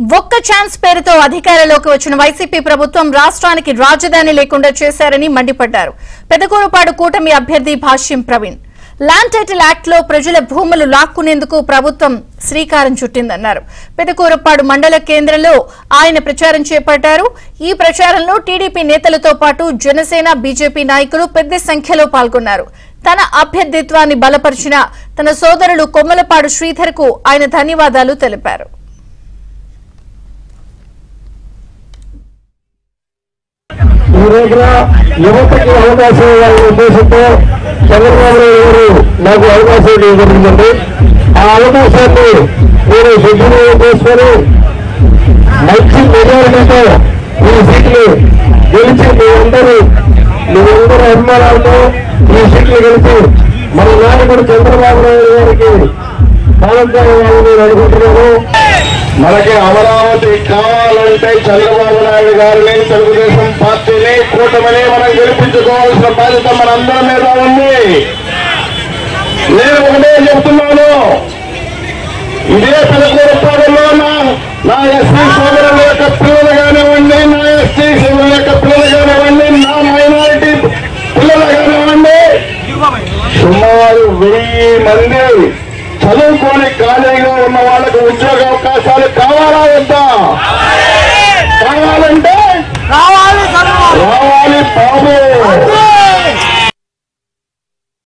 ఒక్క ఛాన్స్ పేరుతో అధికారంలోకి వచ్చిన వైసీపీ ప్రభుత్వం రాష్ట్రానికి రాజధాని లేకుండా చేశారని మండిపడ్డారు. పెదకూరుపాడు కూటమి అభ్యర్థి భాష్యం ప్రవీణ్ ల్యాండ్ టైటిల్ యాక్ట్ లో ప్రజల భూములు లాక్కునేందుకు ప్రభుత్వం శ్రీకారం చుట్టిందన్నారు. పెదకూరుపాడు మండల కేంద్రంలో ఆయన ప్రచారం చేపట్టారు. ఈ ప్రచారంలో టీడీపీ నేతలతో పాటు జనసేన, బీజేపీ నాయకులు పెద్ద సంఖ్యలో పాల్గొన్నారు. తన అభ్యర్థిత్వాన్ని బలపరిచిన తన సోదరుడు కొమ్మలపాడు శ్రీధర్ కు ఆయన ధన్యవాదాలు తెలిపారు. ఈ రోజున యువతకి అవకాశం ఇవ్వాలనే ఉద్దేశంతో చంద్రబాబు నాయుడు గారు నాకు అవకాశం ఇవ్వడం జరిగిందండి. ఆ అవకాశాన్ని నేను సద్వినియోగం చేసుకొని మంచి మెజారిటీతో ఈ సీట్లు గెలిచి మీరందరూ అభిమానాలతో ఈ సీట్లు గెలిచి మన నాయకుడు చంద్రబాబు నాయుడు గారికి పాల్గొనాలని నేను అనుకుంటున్నాను. మనకి అమరావతి కావాలంటే చంద్రబాబు నాయుడు గారిని, తెలుగుదేశం పార్టీని, కూటమిని మనం గెలిపించుకోవాల్సిన బాధ్యత మనందరి మీద ఉంది. నేను ఒకటే చెప్తున్నాను, ఇదే పెదకూరుపాడులో నా ఎస్సీ సోదరుల యొక్క పిల్లలు